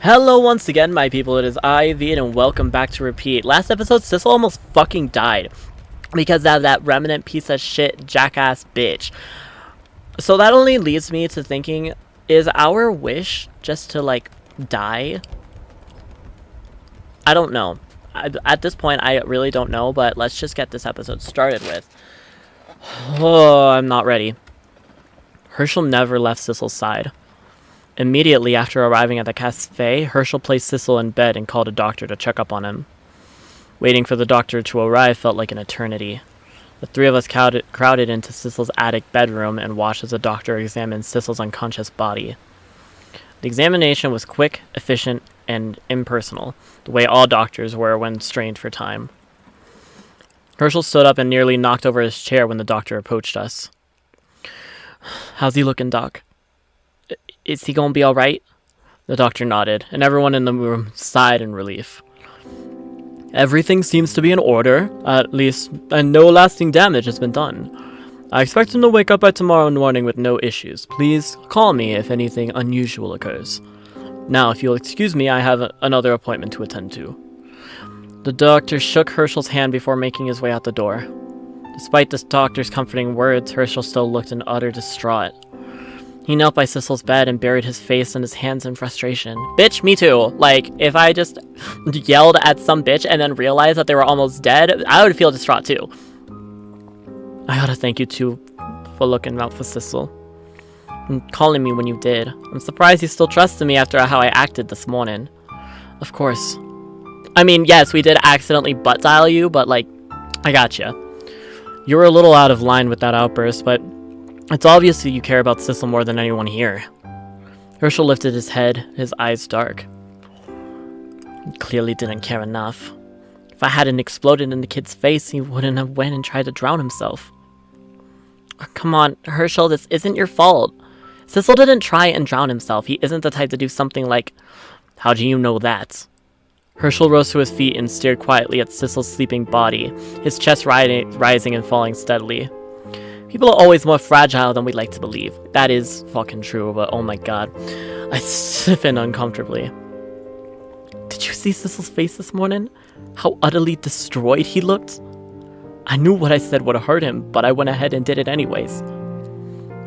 Hello once again, my people, it is I, Viet, and welcome back to Repeat. Last episode, Sissel almost fucking died because of that remnant piece of shit jackass bitch. So that only leads me to thinking, is our wish just to, like, die? I don't know. At this point, I really don't know, but let's just get this episode started with. Oh, I'm not ready. Herschel never left Sissel's side. Immediately after arriving at the cafe, Herschel placed Sissel in bed and called a doctor to check up on him. Waiting for the doctor to arrive felt like an eternity. The three of us crowded into Sissel's attic bedroom and watched as the doctor examined Sissel's unconscious body. The examination was quick, efficient, and impersonal, the way all doctors were when strained for time. Herschel stood up and nearly knocked over his chair when the doctor approached us. "How's he looking, Doc? Is he gonna be alright?" The doctor nodded, and everyone in the room sighed in relief. "Everything seems to be in order, at least, and no lasting damage has been done. I expect him to wake up by tomorrow morning with no issues. Please call me if anything unusual occurs. Now, if you'll excuse me, I have another appointment to attend to." The doctor shook Herschel's hand before making his way out the door. Despite the doctor's comforting words, Herschel still looked in utter distraught. He knelt by Sissel's bed and buried his face in his hands in frustration. Bitch, me too. Like, if I just yelled at some bitch and then realized that they were almost dead, I would feel distraught too. "I gotta thank you too for looking out for Sissel and calling me when you did. I'm surprised you still trusted me after how I acted this morning." "Of course. I mean, yes, we did accidentally butt dial you, but like, I gotcha. You were a little out of line with that outburst, but it's obvious that you care about Sissel more than anyone here." Herschel lifted his head, his eyes dark. "He clearly didn't care enough. If I hadn't exploded in the kid's face, he wouldn't have went and tried to drown himself." Oh, come on, Herschel, this isn't your fault. Sissel didn't try and drown himself. He isn't the type to do something like... How do you know that? Herschel rose to his feet and stared quietly at Sissel's sleeping body, his chest rising and falling steadily. People are always more fragile than we like to believe. That is fucking true, but oh my god. I stiffened uncomfortably. "Did you see Sissel's face this morning? How utterly destroyed he looked? I knew what I said would have hurt him, but I went ahead and did it anyways."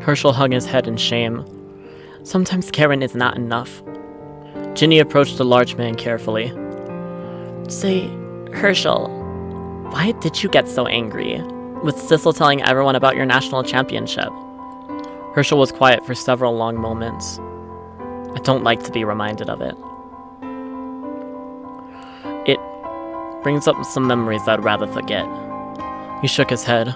Herschel hung his head in shame. Sometimes caring is not enough. Ginny approached the large man carefully. "Say, Herschel, why did you get so angry with Sissel telling everyone about your national championship?" Herschel was quiet for several long moments. "I don't like to be reminded of it. It brings up some memories I'd rather forget." He shook his head.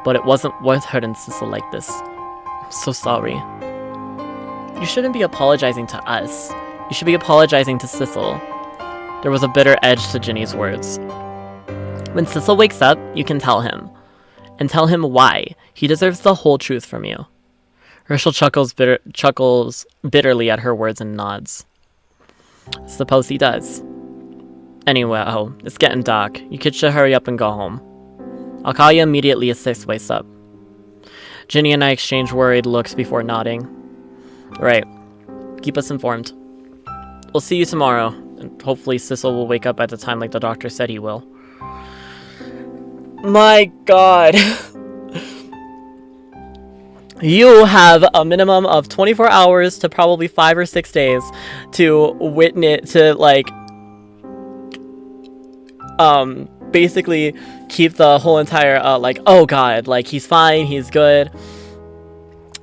"But it wasn't worth hurting Sissel like this. I'm so sorry." "You shouldn't be apologizing to us. You should be apologizing to Sissel." There was a bitter edge to Ginny's words. "When Sissel wakes up, you can tell him. And tell him why. He deserves the whole truth from you." Herschel chuckles bitterly at her words and nods. "Suppose he does. Anyway, it's getting dark. You kids should hurry up and go home. I'll call you immediately as Sis wakes up." Ginny and I exchanged worried looks before nodding. "Right. Keep us informed. We'll see you tomorrow, and hopefully Sissel will wake up at the time like the doctor said he will." My god. You have a minimum of 24 hours to probably 5 or 6 days to witness, to like, basically keep the whole entire, like, oh god, like, he's fine, he's good.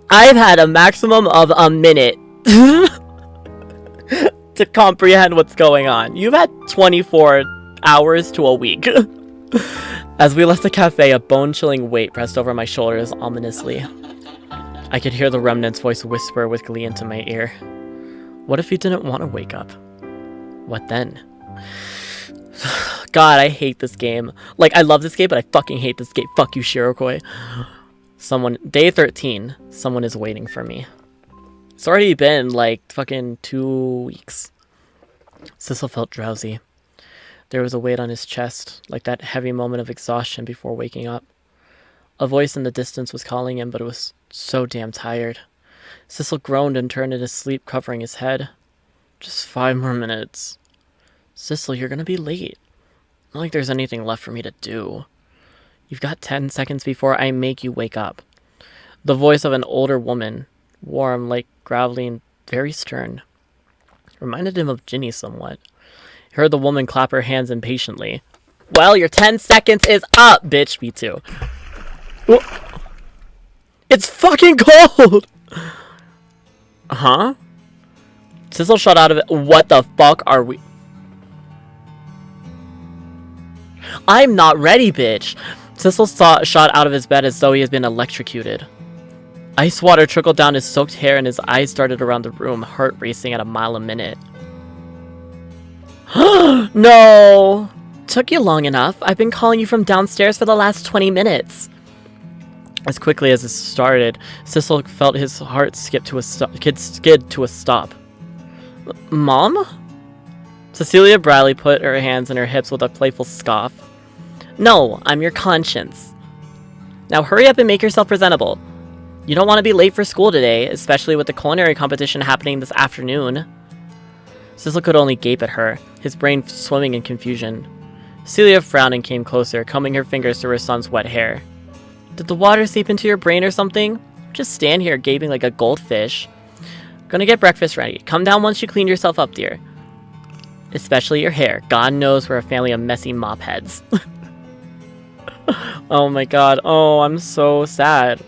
I've had a maximum of a minute to comprehend what's going on. You've had 24 hours to a week. As we left the cafe, a bone-chilling weight pressed over my shoulders ominously. I could hear the remnant's voice whisper with glee into my ear. What if he didn't want to wake up? What then? God, I hate this game. Like, I love this game, but I fucking hate this game. Fuck you, Shirokoi. Day 13, someone is waiting for me. It's already been, like, fucking 2 weeks. Sissel felt drowsy. There was a weight on his chest, like that heavy moment of exhaustion before waking up. A voice in the distance was calling him, but it was so damn tired. Sissel groaned and turned in his sleep, covering his head. Just 5 more minutes. Sissel, you're gonna be late. Not like there's anything left for me to do. You've got 10 seconds before I make you wake up. The voice of an older woman, warm, like gravelly, and very stern. Reminded him of Ginny somewhat. He heard the woman clap her hands impatiently. Well, your 10 seconds is up, bitch. Me too. It's fucking cold! Huh? Sissel shot out of it. What the fuck are we? I'm not ready, bitch. Sissel shot out of his bed as though he had been electrocuted. Ice water trickled down his soaked hair and his eyes darted around the room, heart racing at a mile a minute. No! Took you long enough. I've been calling you from downstairs for the last 20 minutes. As quickly as it started, Sissel felt his heart skid to a stop. Mom? Cecilia Bradley put her hands on her hips with a playful scoff. No, I'm your conscience. Now hurry up and make yourself presentable. You don't want to be late for school today, especially with the culinary competition happening this afternoon. Sissel could only gape at her, his brain swimming in confusion. Celia frowned and came closer, combing her fingers through her son's wet hair. Did the water seep into your brain or something? Just stand here gaping like a goldfish. Gonna get breakfast ready. Come down once you clean yourself up, dear. Especially your hair. God knows we're a family of messy mop heads. Oh my god. Oh, I'm so sad.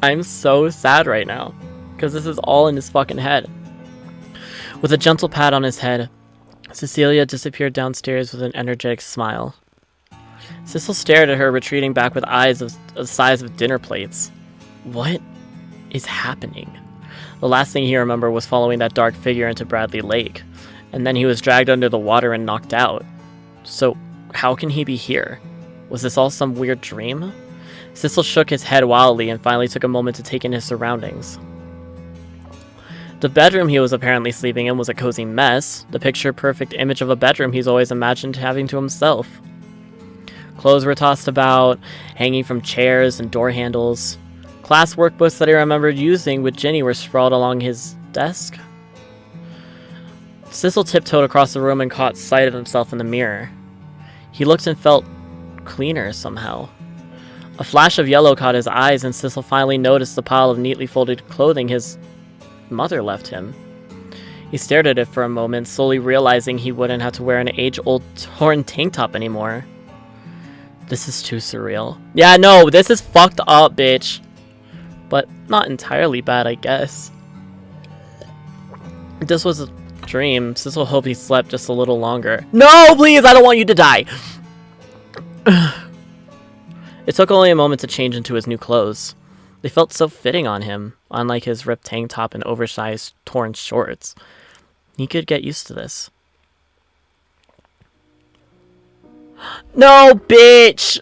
I'm so sad right now. Because this is all in his fucking head. With a gentle pat on his head, Cecilia disappeared downstairs with an energetic smile. Sissel stared at her, retreating back with eyes of the size of dinner plates. What is happening? The last thing he remembered was following that dark figure into Bradley Lake, and then he was dragged under the water and knocked out. So, how can he be here? Was this all some weird dream? Sissel shook his head wildly and finally took a moment to take in his surroundings. The bedroom he was apparently sleeping in was a cozy mess, the picture-perfect image of a bedroom he's always imagined having to himself. Clothes were tossed about, hanging from chairs and door handles. Class workbooks that he remembered using with Ginny were sprawled along his desk. Sissel tiptoed across the room and caught sight of himself in the mirror. He looked and felt cleaner somehow. A flash of yellow caught his eyes, and Sissel finally noticed the pile of neatly folded clothing his mother left him. He stared at it for a moment, slowly realizing he wouldn't have to wear an age-old torn tank top anymore. This is too surreal. Yeah, no, this is fucked up, bitch. But not entirely bad, I guess. If this was a dream, Sissel hoped he slept just a little longer. No, please, I don't want you to die! It took only a moment to change into his new clothes. They felt so fitting on him, unlike his ripped tank top and oversized, torn shorts. He could get used to this. No, bitch!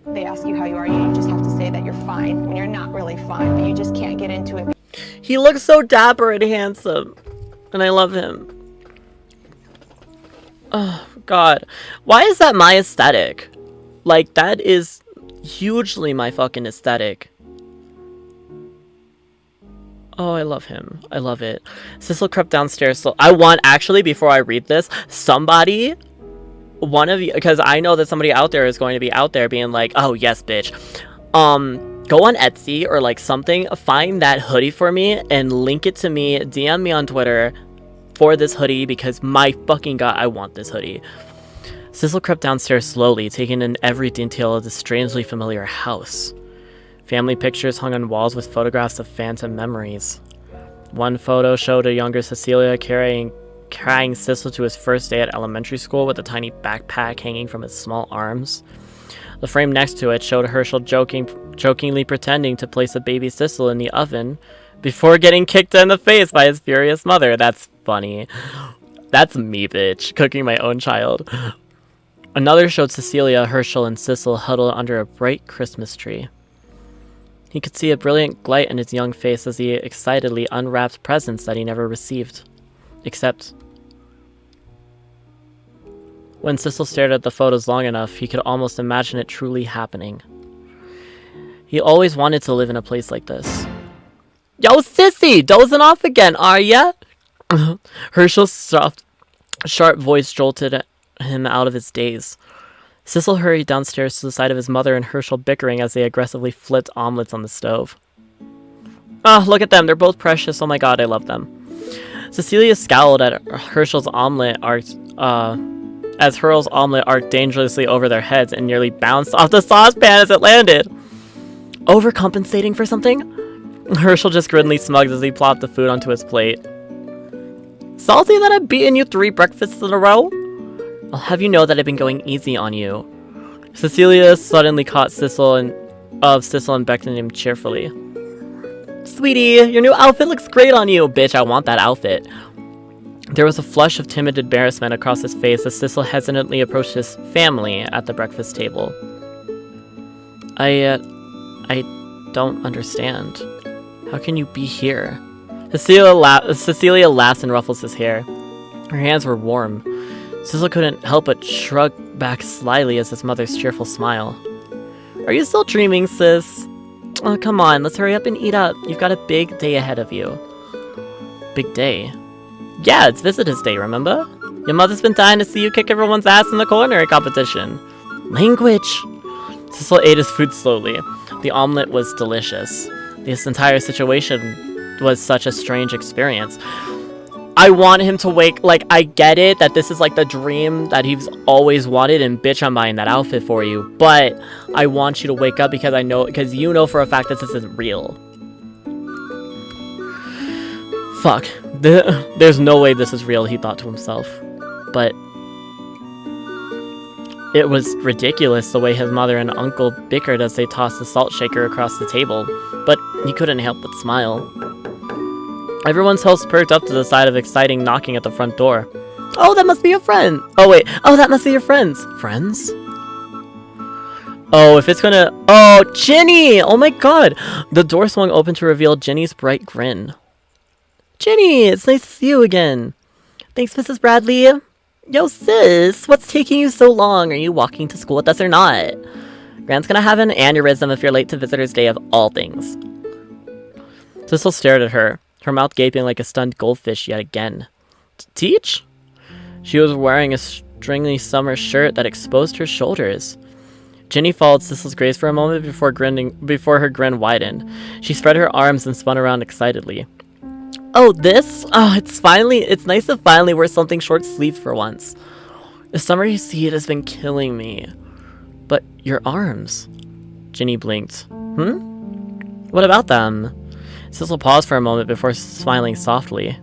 They ask you how you are, you just have to say that you're fine when you're not really fine, but you just can't get into it. He looks so dapper and handsome, and I love him. Oh, God. Why is that my aesthetic? Like, that is hugely my fucking aesthetic. Oh, I love him. I love it. Sissel crept downstairs. So I want, actually, before I read this, somebody, one of you, because I know that somebody out there is going to be out there being like, oh, yes, bitch. Go on Etsy or like something, find that hoodie for me and link it to me, DM me on Twitter for this hoodie because my fucking god, I want this hoodie. Sissel crept downstairs slowly, taking in every detail of the strangely familiar house. Family pictures hung on walls with photographs of phantom memories. One photo showed a younger Cecilia carrying Sissel to his first day at elementary school with a tiny backpack hanging from his small arms. The frame next to it showed Herschel jokingly pretending to place a baby Sissel in the oven before getting kicked in the face by his furious mother. That's funny. That's me, bitch, cooking my own child. Another showed Cecilia, Herschel, and Sissel huddled under a bright Christmas tree. He could see a brilliant light in his young face as he excitedly unwrapped presents that he never received. Except... when Sissel stared at the photos long enough, he could almost imagine it truly happening. He always wanted to live in a place like this. Yo, sissy! Dozing off again, are ya? Herschel's soft, sharp voice jolted him out of his daze. Sissel hurried downstairs to the side of his mother and Herschel bickering as they aggressively flipped omelets on the stove. Oh, look at them. They're both precious. Oh my god, I love them. Cecilia scowled at Herschel's omelet arced, as Hurl's omelet arced dangerously over their heads and nearly bounced off the saucepan as it landed. Overcompensating for something? Herschel just grimly smugged as he plopped the food onto his plate. Salty that I've beaten you 3 breakfasts in a row? I'll have you know that I've been going easy on you. Cecilia suddenly caught Sissel and beckoned him cheerfully. Sweetie, your new outfit looks great on you. Bitch, I want that outfit. There was a flush of timid embarrassment across his face as Sissel hesitantly approached his family at the breakfast table. I don't understand. How can you be here? Cecilia laughs and ruffles his hair. Her hands were warm. Sissel couldn't help but shrug back slyly as his mother's cheerful smile. Are you still dreaming, sis? Oh, come on, let's hurry up and eat up. You've got a big day ahead of you. Big day? Yeah, it's Visitors' Day, remember? Your mother's been dying to see you kick everyone's ass in the culinary competition. Language! Sissel ate his food slowly. The omelet was delicious. This entire situation was such a strange experience. I want him to wake, like, I get it that this is like the dream that he's always wanted, and bitch, I'm buying that outfit for you, but I want you to wake up because because you know for a fact that this isn't real. Fuck. There's no way this is real, he thought to himself. But it was ridiculous the way his mother and uncle bickered as they tossed the salt shaker across the table, but he couldn't help but smile. Everyone's host perked up to the side of exciting knocking at the front door. Oh, that must be your friend! Oh, wait. Oh, that must be your friends. Friends? Oh, if it's gonna... Oh, Ginny! Oh my god! The door swung open to reveal Ginny's bright grin. Ginny, it's nice to see you again. Thanks, Mrs. Bradley. Yo, sis, what's taking you so long? Are you walking to school with us or not? Grant's gonna have an aneurysm if you're late to Visitors' Day of all things. Sissel stared at her, her mouth gaping like a stunned goldfish yet again. Teach? She was wearing a stringy summer shirt that exposed her shoulders. Ginny followed Sissel's gaze for a moment before her grin widened. She spread her arms and spun around excitedly. Oh, this? Oh, it's nice to finally wear something short-sleeved for once. The summer heat has been killing me. But your arms... Ginny blinked. What about them? Sissel paused for a moment before smiling softly.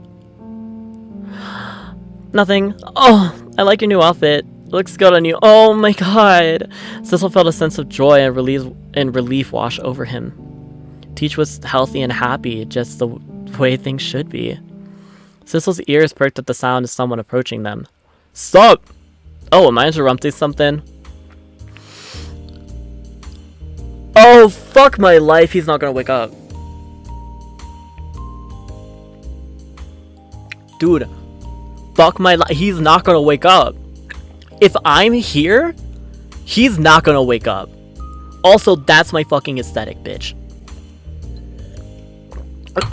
Nothing. Oh, I like your new outfit. It looks good on you. Oh my god. Sissel felt a sense of joy and relief wash over him. Teach was healthy and happy, just the way things should be. Sissel's ears perked at the sound of someone approaching them. Stop! Oh, am I interrupting something? Oh, fuck my life. He's not gonna wake up. Dude, fuck my life. He's not gonna wake up. If I'm here, he's not gonna wake up. Also, that's my fucking aesthetic, bitch.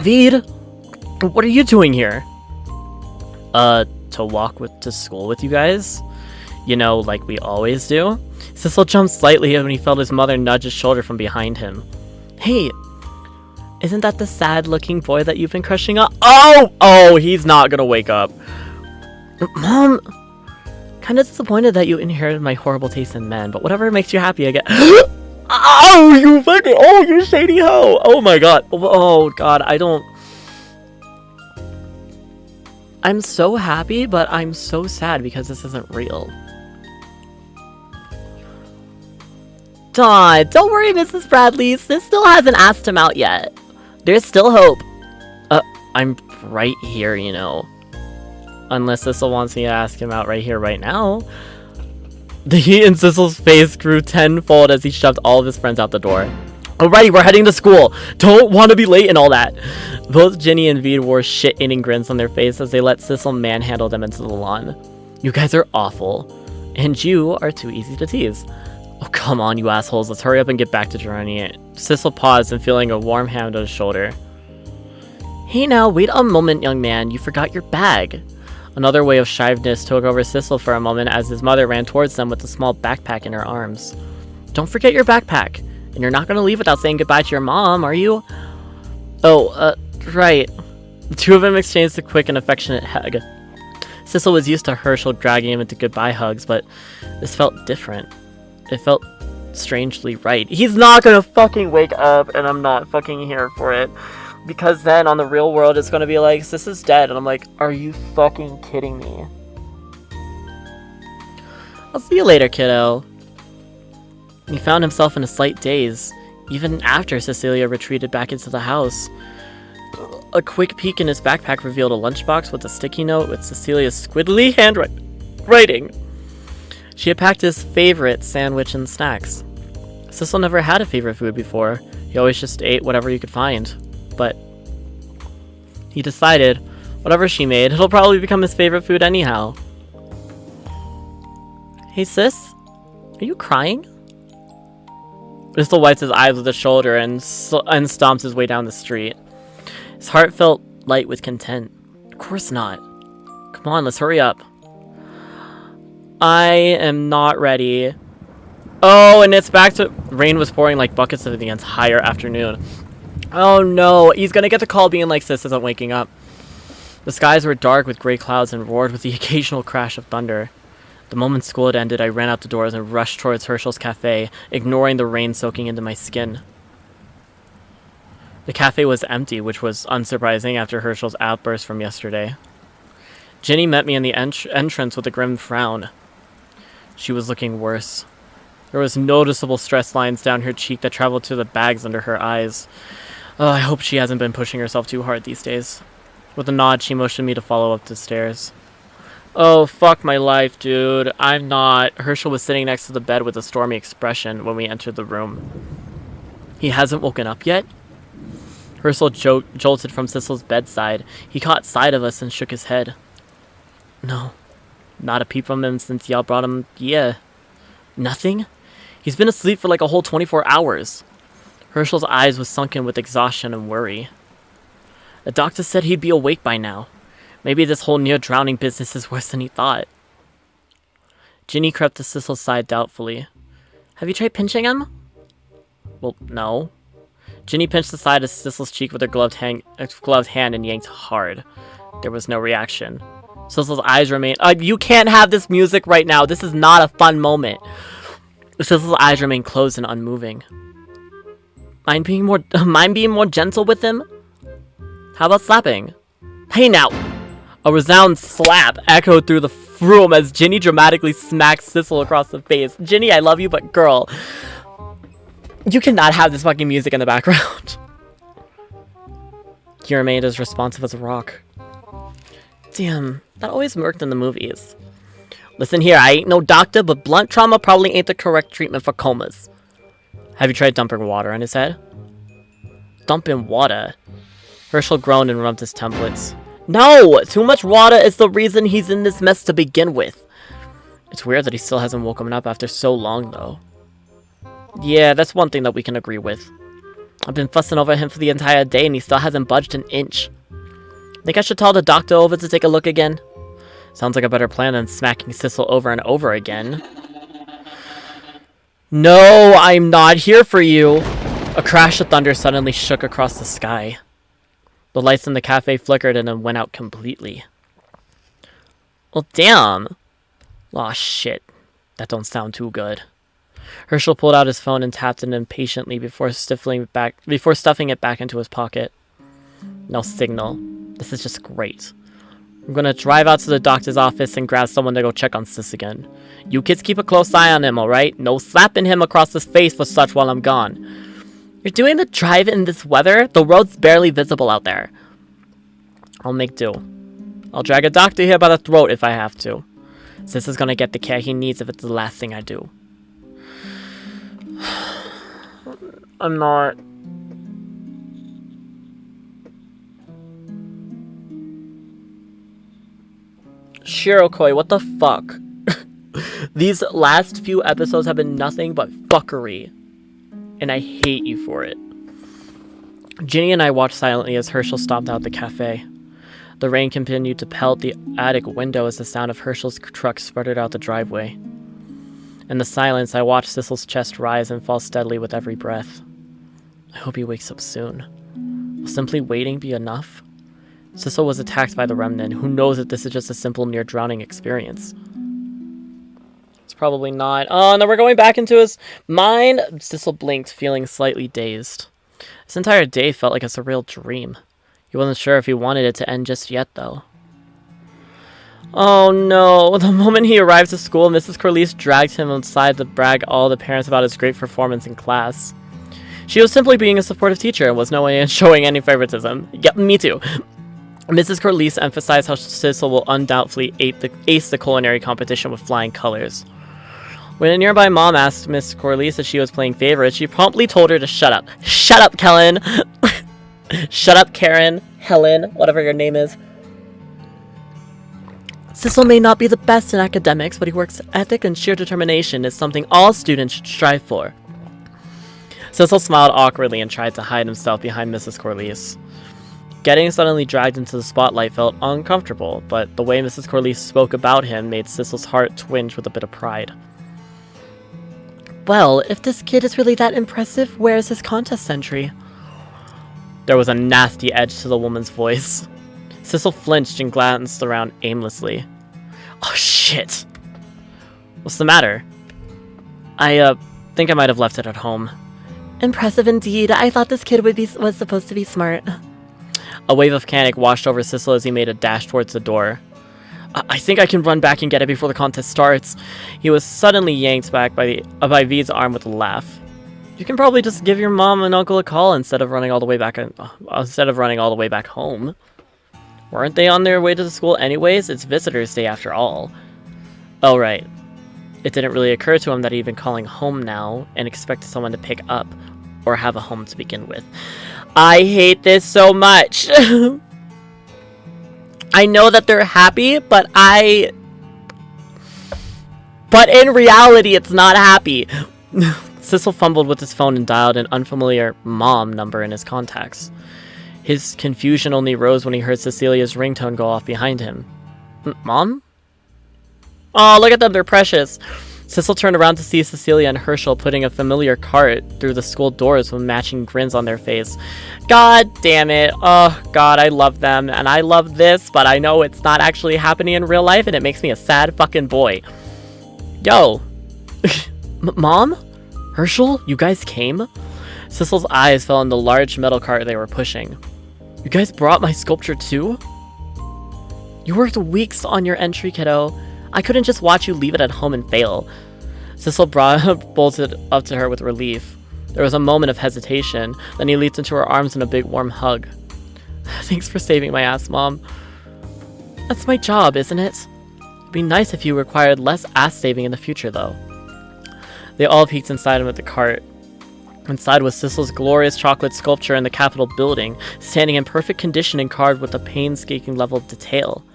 Veed, what are you doing here? To walk to school with you guys? You know, like we always do? Sissel jumped slightly when he felt his mother nudge his shoulder from behind him. Hey, isn't that the sad-looking boy that you've been crushing on? Oh, he's not gonna wake up. Mom, kinda disappointed that you inherited my horrible taste in men, but whatever makes you happy, I get. Oh, you shady hoe! Oh my god. Oh god, I'm so happy, but I'm so sad because this isn't real. Don't worry, Mrs. Bradley. Sis still hasn't asked him out yet. There's still hope. I'm right here, you know. Unless Sissel wants me to ask him out right here, right now. The heat in Sissel's face grew tenfold as he shoved all of his friends out the door. Alrighty, we're heading to school. Don't want to be late and all that. Both Ginny and Veed wore shit-eating grins on their face as they let Sissel manhandle them into the lawn. You guys are awful. And you are too easy to tease. Oh, come on, you assholes. Let's hurry up and get back to journey. Sissel paused and feeling a warm hand on his shoulder. Hey now, wait a moment, young man. You forgot your bag. Another wave of shyness took over Sissel for a moment as his mother ran towards them with a small backpack in her arms. Don't forget your backpack. And you're not going to leave without saying goodbye to your mom, are you? Oh, right. The two of them exchanged a quick and affectionate hug. Sissel was used to Herschel dragging him into goodbye hugs, but this felt different. It felt strangely right. He's not going to fucking wake up, and I'm not fucking here for it. Because then, on the real world, it's going to be like, Sis is dead, and I'm like, are you fucking kidding me? I'll see you later, kiddo. He found himself in a slight daze, even after Cecilia retreated back into the house. A quick peek in his backpack revealed a lunchbox with a sticky note with Cecilia's squiddly handwriting. She had packed his favorite sandwich and snacks. Sissel never had a favorite food before. He always just ate whatever he could find. But he decided, whatever she made, it'll probably become his favorite food anyhow. Hey sis, are you crying? Sissel wipes his eyes with his shoulder and stomps his way down the street. His heart felt light with content. Of course not. Come on, let's hurry up. I am not ready. Oh, and it's back to... Rain was pouring like buckets of the entire afternoon. Oh no, he's gonna get the call being like, Sis isn't waking up. The skies were dark with gray clouds and roared with the occasional crash of thunder. The moment school had ended, I ran out the doors and rushed towards Herschel's cafe, ignoring the rain soaking into my skin. The cafe was empty, which was unsurprising after Herschel's outburst from yesterday. Ginny met me in the entrance with a grim frown. She was looking worse. There was noticeable stress lines down her cheek that traveled to the bags under her eyes. Oh, I hope she hasn't been pushing herself too hard these days. With a nod, she motioned me to follow up the stairs. Oh, fuck my life, dude. I'm not. Herschel was sitting next to the bed with a stormy expression when we entered the room. He hasn't woken up yet? Herschel jolted from Sissel's bedside. He caught sight of us and shook his head. No. Not a peep from him since y'all brought him... Yeah. Nothing? He's been asleep for like a whole 24 hours. Herschel's eyes was sunken with exhaustion and worry. The doctor said he'd be awake by now. Maybe this whole near-drowning business is worse than he thought. Ginny crept to Sissel's side doubtfully. Have you tried pinching him? Well, no. Ginny pinched the side of Sissel's cheek with her gloved hand and yanked hard. There was no reaction. Sissel's eyes remained... you can't have this music right now. This is not a fun moment. Sissel's eyes remained closed and unmoving. Mind being more gentle with him? How about slapping? Hey now! A resounding slap echoed through the room as Ginny dramatically smacked Sissel across the face. Ginny, I love you, but girl, you cannot have this fucking music in the background. He remained as responsive as a rock. Damn, that always worked in the movies. Listen here, I ain't no doctor, but blunt trauma probably ain't the correct treatment for comas. Have you tried dumping water on his head? Dumping water? Herschel groaned and rubbed his templates. No! Too much water is the reason he's in this mess to begin with. It's weird that he still hasn't woken up after so long, though. Yeah, that's one thing that we can agree with. I've been fussing over him for the entire day and he still hasn't budged an inch. Think I should tell the doctor over to take a look again? Sounds like a better plan than smacking Sissel over and over again. No, I'm not here for you! A crash of thunder suddenly shook across the sky. The lights in the cafe flickered and then went out completely. Well, damn. Aw, shit. That don't sound too good. Herschel pulled out his phone and tapped it impatiently before stuffing it back into his pocket. No signal. This is just great. I'm gonna drive out to the doctor's office and grab someone to go check on Sis again. You kids keep a close eye on him, alright? No slapping him across his face for such while I'm gone. You're doing the drive in this weather? The road's barely visible out there. I'll make do. I'll drag a doctor here by the throat if I have to. Sis is gonna get the care he needs if it's the last thing I do. I'm not. Shirokoi, what the fuck? These last few episodes have been nothing but fuckery. And I hate you for it. Ginny and I watched silently as Herschel stomped out the cafe. The rain continued to pelt the attic window as the sound of Herschel's truck sputtered out the driveway. In the silence, I watched Sissel's chest rise and fall steadily with every breath. I hope he wakes up soon. Will simply waiting be enough? Sissel was attacked by the remnant. Who knows if this is just a simple near-drowning experience? It's probably not. Oh, no, we're going back into his mind. Sissel blinked, feeling slightly dazed. This entire day felt like a surreal dream. He wasn't sure if he wanted it to end just yet, though. Oh no, the moment he arrived to school, Mrs. Corliss dragged him outside to brag all the parents about his great performance in class. She was simply being a supportive teacher and was no way showing any favoritism. Yep, me too. Mrs. Corliss emphasized how Sissel will undoubtedly ace the culinary competition with flying colors. When a nearby mom asked Miss Corliss if she was playing favorites, she promptly told her to shut up. Shut up, Kellen! Shut up, Karen, Helen, whatever your name is. Sissel may not be the best in academics, but he works ethic and sheer determination is something all students should strive for. Sissel smiled awkwardly and tried to hide himself behind Mrs. Corliss. Getting suddenly dragged into the spotlight felt uncomfortable, but the way Mrs. Corliss spoke about him made Sissel's heart twinge with a bit of pride. Well, if this kid is really that impressive, where is his contest entry? There was a nasty edge to the woman's voice. Sissel flinched and glanced around aimlessly. Oh shit! What's the matter? I think I might have left it at home. Impressive indeed. I thought this kid was supposed to be smart. A wave of panic washed over Sissel as he made a dash towards the door. I think I can run back and get it before the contest starts. He was suddenly yanked back by V's arm with a laugh. You can probably just give your mom and uncle a call instead of running all the way back home. Weren't they on their way to the school anyways? It's visitors' day after all. Oh right. It didn't really occur to him that he'd been calling home now and expected someone to pick up or have a home to begin with. I hate this so much. I know that they're happy, but in reality, it's not happy. Sissel fumbled with his phone and dialed an unfamiliar mom number in his contacts. His confusion only rose when he heard Cecilia's ringtone go off behind him. Mom? Oh, look at them, they're precious. Sissel turned around to see Cecilia and Herschel putting a familiar cart through the school doors with matching grins on their face. God damn it. Oh, God, I love them, and I love this, but I know it's not actually happening in real life, and it makes me a sad fucking boy. Yo. Mom? Herschel? You guys came? Sissel's eyes fell on the large metal cart they were pushing. You guys brought my sculpture too? You worked weeks on your entry, kiddo. I couldn't just watch you leave it at home and fail. Sissel bolted up to her with relief. There was a moment of hesitation, then he leaped into her arms in a big warm hug. Thanks for saving my ass, Mom. That's my job, isn't it? It'd be nice if you required less ass saving in the future, though. They all peeked inside him at the cart. Inside was Sissel's glorious chocolate sculpture in the Capitol building, standing in perfect condition and carved with a painstaking level of detail.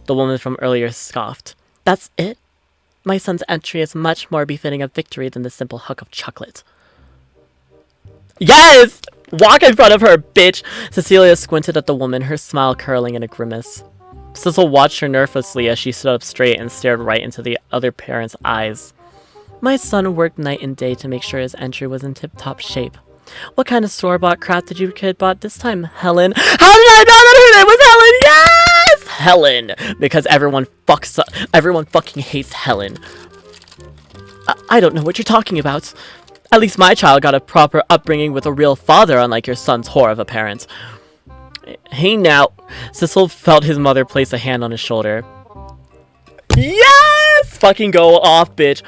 The woman from earlier scoffed. That's it? My son's entry is much more befitting of victory than the simple hunk of chocolate. Yes! Walk in front of her, bitch! Cecilia squinted at the woman, her smile curling in a grimace. Sissel watched her nervously as she stood up straight and stared right into the other parent's eyes. My son worked night and day to make sure his entry was in tip-top shape. What kind of store-bought crap did your kid bought this time, Helen? How did I know that her name was Helen? Yes! Helen! Because everyone fucking hates Helen. I don't know what you're talking about. At least my child got a proper upbringing with a real father, unlike your son's whore of a parent. Hey now. Sissel felt his mother place a hand on his shoulder. Yes! Fucking go off, bitch.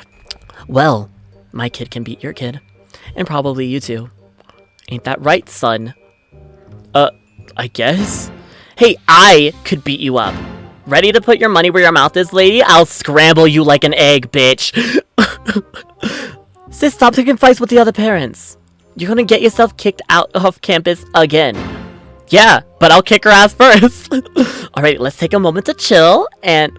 Well, my kid can beat your kid. And probably you too. Ain't that right, son? I guess? Hey, I could beat you up. Ready to put your money where your mouth is, lady? I'll scramble you like an egg, bitch. Sis, stop taking fights with the other parents. You're gonna get yourself kicked out of campus again. Yeah, but I'll kick her ass first. Alright, let's take a moment to chill, and...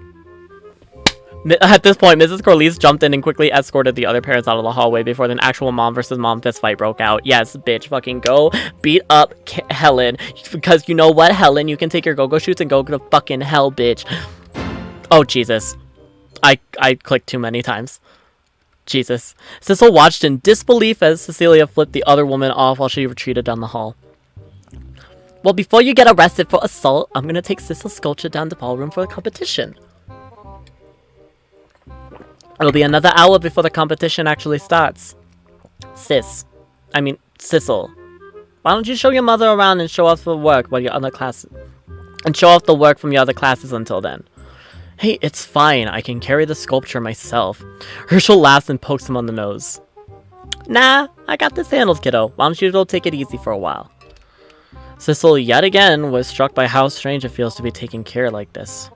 At this point, Mrs. Corliss jumped in and quickly escorted the other parents out of the hallway before an actual mom versus mom fistfight broke out. Yes, bitch, fucking go beat up Helen. Because you know what, Helen? You can take your go-go shoots and go to fucking hell, bitch. Oh, Jesus. I clicked too many times. Jesus. Sissel watched in disbelief as Cecilia flipped the other woman off while she retreated down the hall. Well, before you get arrested for assault, I'm gonna take Sissel's sculpture down the ballroom for the competition. It'll be another hour before the competition actually starts. Sissel. Why don't you show your mother around and show off the work while your other classes... And show off the work from your other classes until then. Hey, it's fine. I can carry the sculpture myself. Herschel laughs and pokes him on the nose. Nah, I got this handled, kiddo. Why don't you go take it easy for a while? Sissel yet again was struck by how strange it feels to be taken care like this.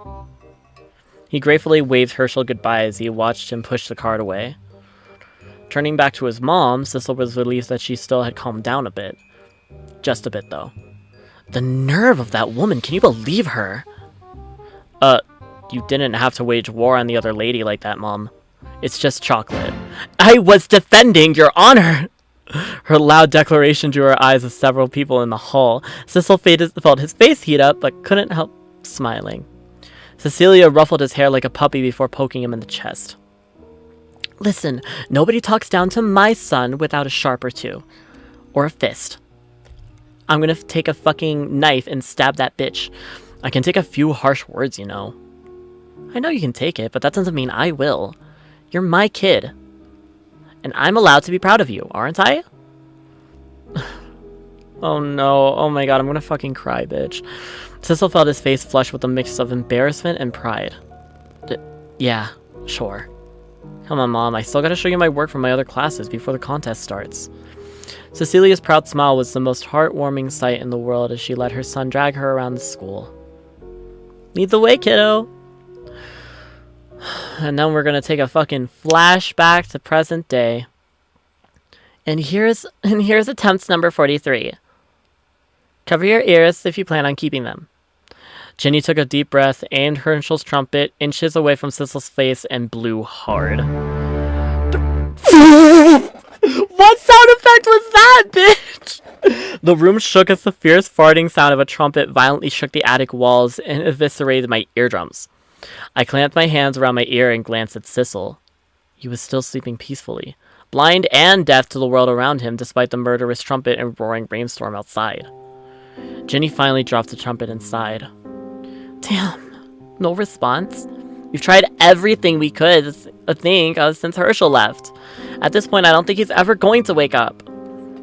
He gratefully waved Herschel goodbye as he watched him push the cart away. Turning back to his mom, Sissel was relieved that she still had calmed down a bit. Just a bit, though. The nerve of that woman, can you believe her? You didn't have to wage war on the other lady like that, Mom. It's just chocolate. I was defending your honor! Her loud declaration drew her eyes of several people in the hall. Sissel felt his face heat up, but couldn't help smiling. Cecilia ruffled his hair like a puppy before poking him in the chest. Listen, nobody talks down to my son without a sharp or two. Or a fist. I'm gonna take a fucking knife and stab that bitch. I can take a few harsh words, you know. I know you can take it, but that doesn't mean I will. You're my kid. And I'm allowed to be proud of you, aren't I? Oh no, oh my god, I'm gonna fucking cry, bitch. Sissel felt his face flush with a mix of embarrassment and pride. Yeah, sure. Come on, Mom, I still gotta show you my work from my other classes before the contest starts. Cecilia's proud smile was the most heartwarming sight in the world as she let her son drag her around the school. Lead the way, kiddo! And then we're gonna take a fucking flashback to present day. And here's attempt number 43. Cover your ears if you plan on keeping them. Ginny took a deep breath, aimed Herschel's trumpet inches away from Sissel's face, and blew hard. What sound effect was that, bitch? The room shook as the fierce farting sound of a trumpet violently shook the attic walls and eviscerated my eardrums. I clamped my hands around my ear and glanced at Sissel. He was still sleeping peacefully, blind and deaf to the world around him despite the murderous trumpet and roaring rainstorm outside. Ginny finally dropped the trumpet and sighed. Damn, no response? We've tried everything we could, since Herschel left. At this point, I don't think he's ever going to wake up.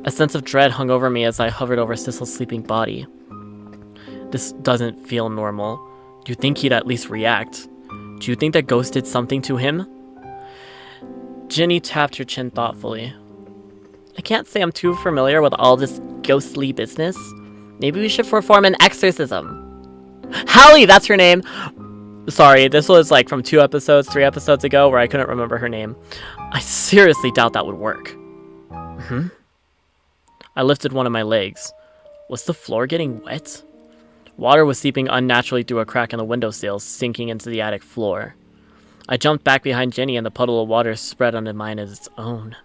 A sense of dread hung over me as I hovered over Sissel's sleeping body. This doesn't feel normal. Do you think he'd at least react? Do you think that ghost did something to him? Ginny tapped her chin thoughtfully. I can't say I'm too familiar with all this ghostly business. Maybe we should perform an exorcism. Hallie, that's her name! Sorry, this was like from 3 episodes ago where I couldn't remember her name. I seriously doubt that would work. I lifted one of my legs. Was the floor getting wet? Water was seeping unnaturally through a crack in the windowsill, sinking into the attic floor. I jumped back behind Ginny and the puddle of water spread onto mine as its own.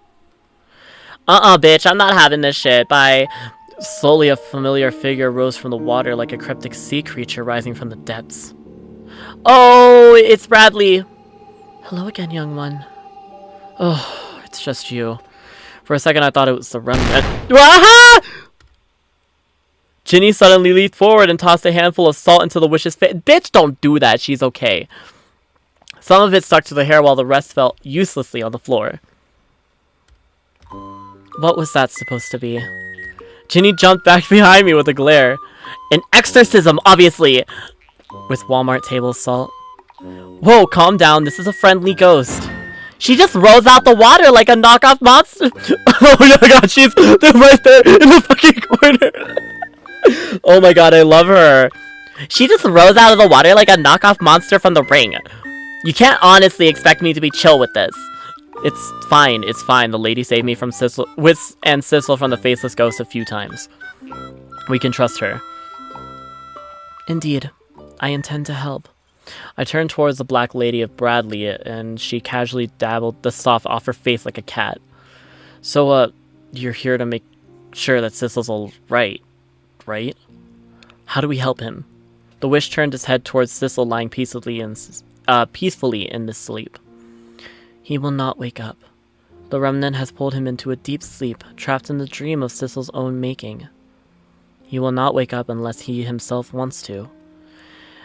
Bitch, I'm not having this shit. Bye. Slowly, a familiar figure rose from the water like a cryptic sea creature rising from the depths. Oh, it's Bradley. Hello again, young one. Oh, it's just you. For a second, I thought it was the remnant. Ginny suddenly leaped forward and tossed a handful of salt into the witch's face. Bitch, don't do that. She's okay. Some of it stuck to the hair while the rest fell uselessly on the floor. What was that supposed to be? Ginny jumped back behind me with a glare. An exorcism, obviously! With Walmart table salt. Whoa, calm down. This is a friendly ghost. She just rose out the water like a knockoff monster. Oh my god, she's right there in the fucking corner. Oh my god, I love her. She just rose out of the water like a knockoff monster from The Ring. You can't honestly expect me to be chill with this. It's fine, it's fine. The lady saved me from Sissel and Sissel from the faceless ghost a few times. We can trust her. Indeed, I intend to help. I turned towards the black lady of Bradley, and she casually dabbled the soft off her face like a cat. So, you're here to make sure that Sissel's all right? How do we help him? The wish turned his head towards Sissel lying peacefully in this sleep. He will not wake up. The remnant has pulled him into a deep sleep, trapped in the dream of Sissel's own making. He will not wake up unless he himself wants to.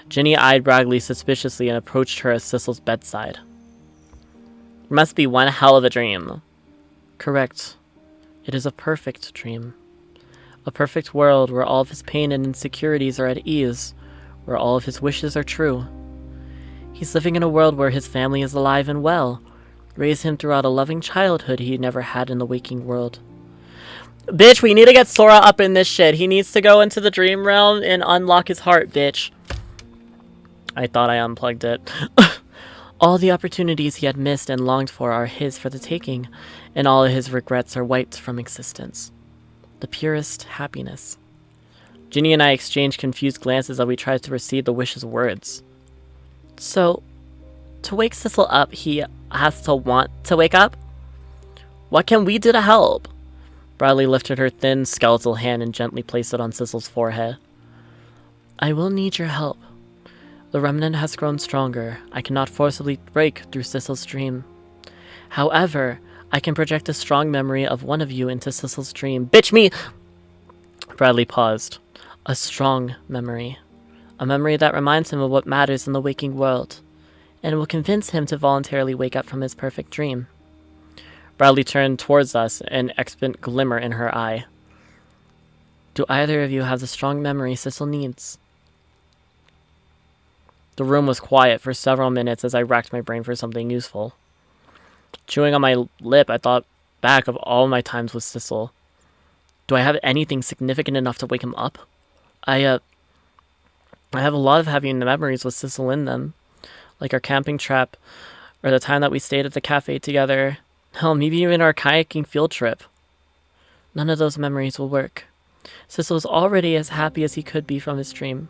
Ginny eyed Bradley suspiciously and approached her at Sissel's bedside. It must be one hell of a dream. Correct. It is a perfect dream. A perfect world where all of his pain and insecurities are at ease, where all of his wishes are true. He's living in a world where his family is alive and well, raised him throughout a loving childhood he never had in the waking world. Bitch, we need to get Sora up in this shit. He needs to go into the dream realm and unlock his heart, bitch. I thought I unplugged it. All the opportunities he had missed and longed for are his for the taking, and all of his regrets are wiped from existence. The purest happiness. Ginny and I exchanged confused glances as we tried to receive the wish's words. So, to wake Sissel up, he has to want to wake up? What can we do to help? Bradley lifted her thin, skeletal hand and gently placed it on Sissel's forehead. I will need your help. The remnant has grown stronger. I cannot forcibly break through Sissel's dream. However, I can project a strong memory of one of you into Sissel's dream. Bitch me! Bradley paused. A strong memory. A memory that reminds him of what matters in the waking world, and will convince him to voluntarily wake up from his perfect dream. Bradley turned towards us, an expectant glimmer in her eye. Do either of you have the strong memory Sissel needs? The room was quiet for several minutes as I racked my brain for something useful. Chewing on my lip, I thought back of all my times with Sissel. Do I have anything significant enough to wake him up? I have a lot of happy memories with Sissel in them, like our camping trip, or the time that we stayed at the cafe together. Hell, maybe even our kayaking field trip. None of those memories will work. Sissel is already as happy as he could be from his dream.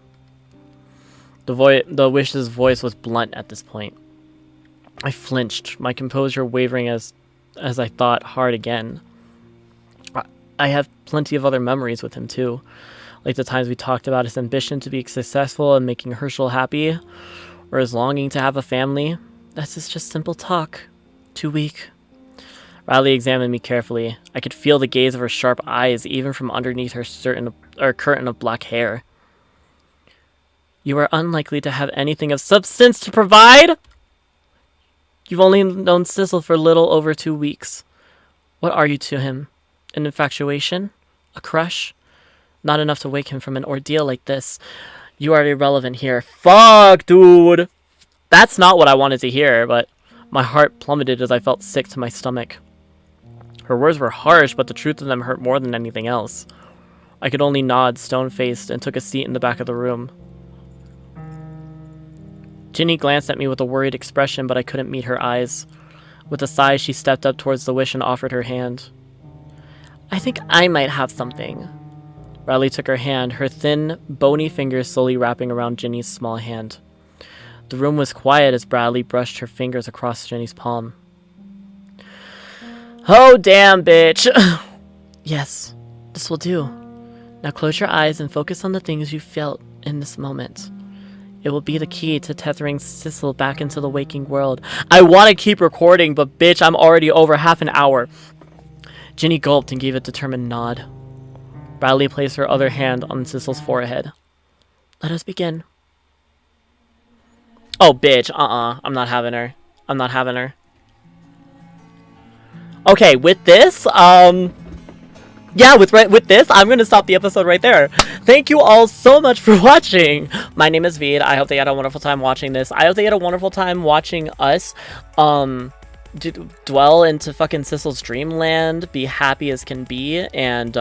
The wish's voice was blunt at this point. I flinched, my composure wavering as I thought hard again. I have plenty of other memories with him too, like the times we talked about his ambition to be successful and making Herschel happy, or his longing to have a family. That's just simple talk. Too weak. Riley examined me carefully. I could feel the gaze of her sharp eyes even from underneath her curtain of black hair. You are unlikely to have anything of substance to provide? You've only known Sissel for a little over 2 weeks. What are you to him? An infatuation? A crush? Not enough to wake him from an ordeal like this. You are irrelevant here. Fuck, dude! That's not what I wanted to hear, but my heart plummeted as I felt sick to my stomach. Her words were harsh, but the truth of them hurt more than anything else. I could only nod, stone-faced, and took a seat in the back of the room. Ginny glanced at me with a worried expression, but I couldn't meet her eyes. With a sigh, she stepped up towards the wish and offered her hand. I think I might have something. Riley took her hand, her thin, bony fingers slowly wrapping around Ginny's small hand. The room was quiet as Bradley brushed her fingers across Ginny's palm. Oh, damn, bitch! Yes, this will do. Now close your eyes and focus on the things you felt in this moment. It will be the key to tethering Sissel back into the waking world. I want to keep recording, but bitch, I'm already over half an hour. Ginny gulped and gave a determined nod. Bradley placed her other hand on Sissel's forehead. Let us begin. Oh, bitch, I'm not having her. I'm not having her. Okay, with this, yeah, with this, I'm going to stop the episode right there. Thank you all so much for watching. My name is Veed. I hope they had a wonderful time watching this. I hope they had a wonderful time watching us, dwell into fucking Sissel's dreamland, be happy as can be, and,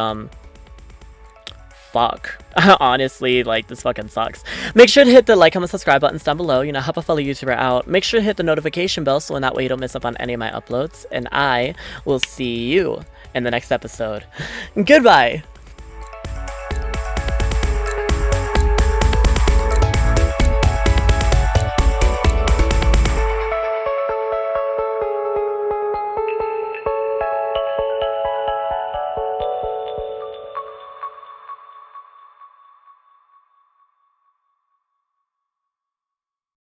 fuck. Honestly, like, this fucking sucks. Make sure to hit the like, comment, subscribe buttons down below. You know, help a fellow YouTuber out. Make sure to hit the notification bell so in that way you don't miss up on any of my uploads. And I will see you in the next episode. Goodbye!